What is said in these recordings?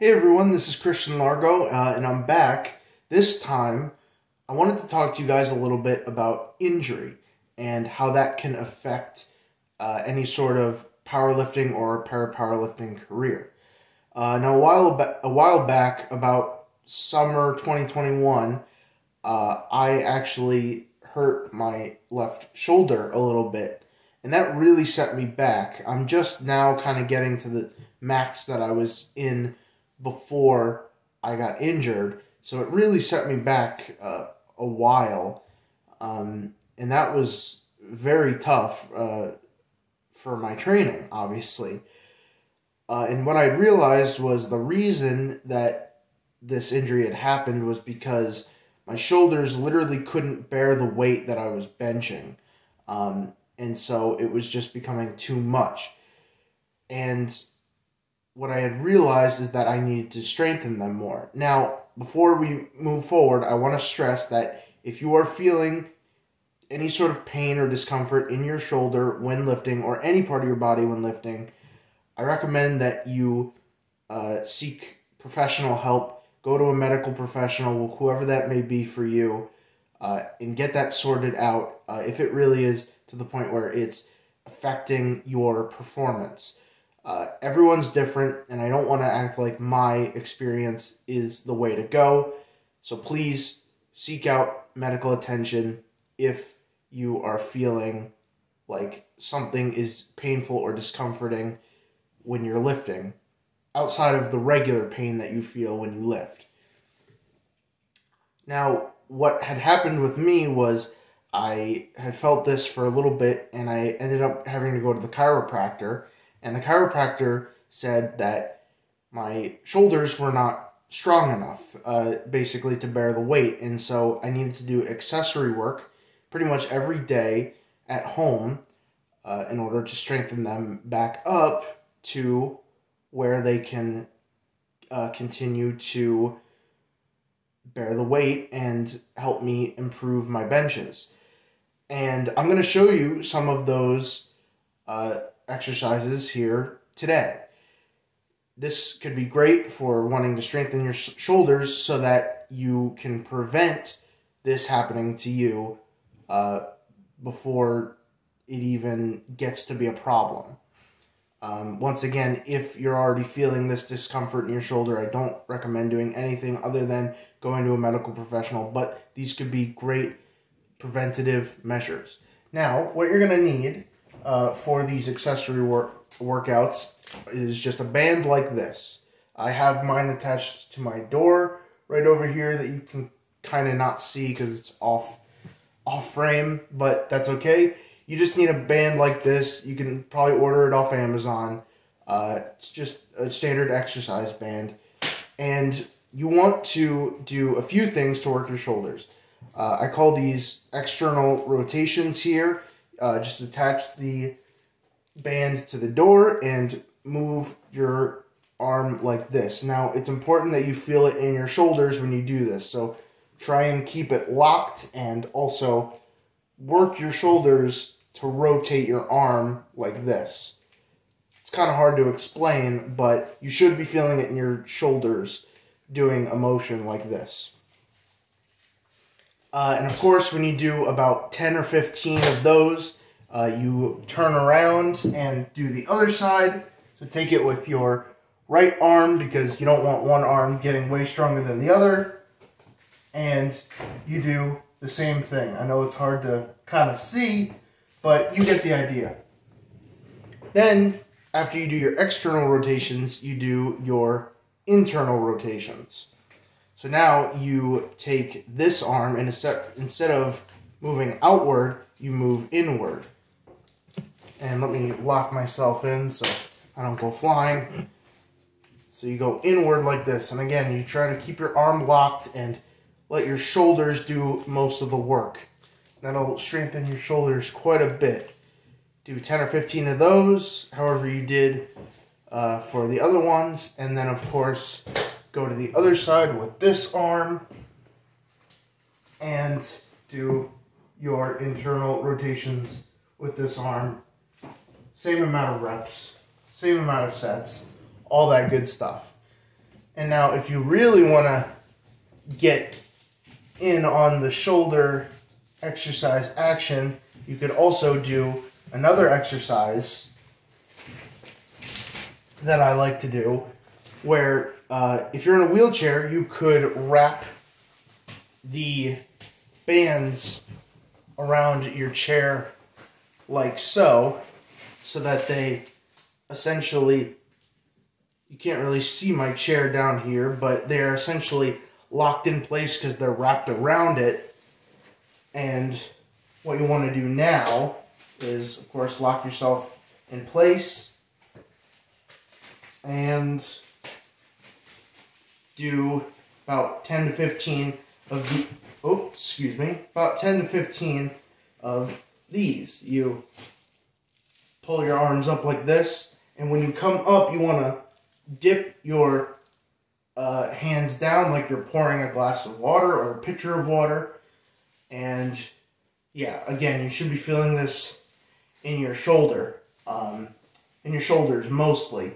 Hey everyone, this is Christian Largo, and I'm back. This time, I wanted to talk to you guys a little bit about injury and how that can affect any sort of powerlifting or parapowerlifting career. Now, a while back, about summer 2021, I actually hurt my left shoulder a little bit, and that really set me back. I'm just now kind of getting to the max that I was in before I got injured, so it really set me back a while, and that was very tough for my training, obviously. And what I realized was the reason that this injury had happened was because my shoulders literally couldn't bear the weight that I was benching, and so it was just becoming too much. And what I had realized is that I needed to strengthen them more. Now, before we move forward, I want to stress that if you are feeling any sort of pain or discomfort in your shoulder when lifting, or any part of your body when lifting, I recommend that you seek professional help. Go to a medical professional, whoever that may be for you, and get that sorted out if it really is to the point where it's affecting your performance. Everyone's different, and I don't want to act like my experience is the way to go. So please seek out medical attention if you are feeling like something is painful or discomforting when you're lifting, outside of the regular pain that you feel when you lift. Now, what had happened with me was I had felt this for a little bit, and I ended up having to go to the chiropractor. And the chiropractor said that my shoulders were not strong enough, basically, to bear the weight. And so I needed to do accessory work pretty much every day at home in order to strengthen them back up to where they can continue to bear the weight and help me improve my benches. And I'm going to show you some of those exercises here today. This could be great for wanting to strengthen your shoulders so that you can prevent this happening to you before it even gets to be a problem. Once again, if you're already feeling this discomfort in your shoulder, I don't recommend doing anything other than going to a medical professional, but these could be great preventative measures. Now, what you're going to need for these accessory workouts is just a band like this. I have mine attached to my door right over here that you can kind of not see because it's off frame, but that's okay. You just need a band like this. You can probably order it off Amazon. It's just a standard exercise band. And you want to do a few things to work your shoulders. I call these external rotations here. Just attach the band to the door and move your arm like this. Now, it's important that you feel it in your shoulders when you do this. So try and keep it locked, and also work your shoulders to rotate your arm like this. It's kind of hard to explain, but you should be feeling it in your shoulders doing a motion like this. And of course, when you do about 10 or 15 of those, you turn around and do the other side. So take it with your right arm, because you don't want one arm getting way stronger than the other. And you do the same thing. I know it's hard to kind of see, but you get the idea. Then, after you do your external rotations, you do your internal rotations. So now you take this arm, and instead of moving outward, you move inward. And let me lock myself in so I don't go flying. So you go inward like this. And again, you try to keep your arm locked and let your shoulders do most of the work. That'll strengthen your shoulders quite a bit. Do 10 or 15 of those, however you did for the other ones. And then, of course, go to the other side with this arm and do your internal rotations with this arm. Same amount of reps, same amount of sets, all that good stuff. And now if you really want to get in on the shoulder exercise action, you could also do another exercise that I like to do, where if you're in a wheelchair, you could wrap the bands around your chair like so that they essentially, you can't really see my chair down here, but they're essentially locked in place because they're wrapped around it. And what you want to do now is, of course, lock yourself in place and do about 10 to 15 of the, about 10 to 15 of these. You pull your arms up like this, and when you come up, you want to dip your hands down like you're pouring a glass of water or a pitcher of water. And yeah, again, you should be feeling this in your shoulder, in your shoulders mostly.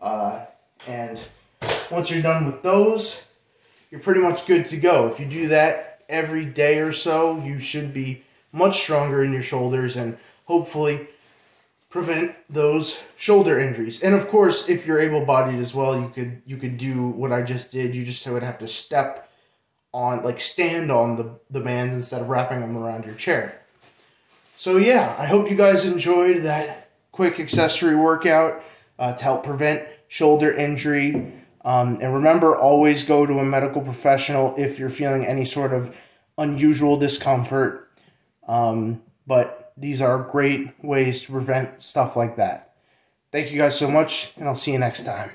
And once you're done with those, you're pretty much good to go. If you do that every day or so, you should be much stronger in your shoulders and hopefully prevent those shoulder injuries. And of course, if you're able-bodied as well, you could do what I just did. You just would have to step on, like stand on the bands instead of wrapping them around your chair. So yeah, I hope you guys enjoyed that quick accessory workout to help prevent shoulder injury. And remember, always go to a medical professional if you're feeling any sort of unusual discomfort. But these are great ways to prevent stuff like that. Thank you guys so much, and I'll see you next time.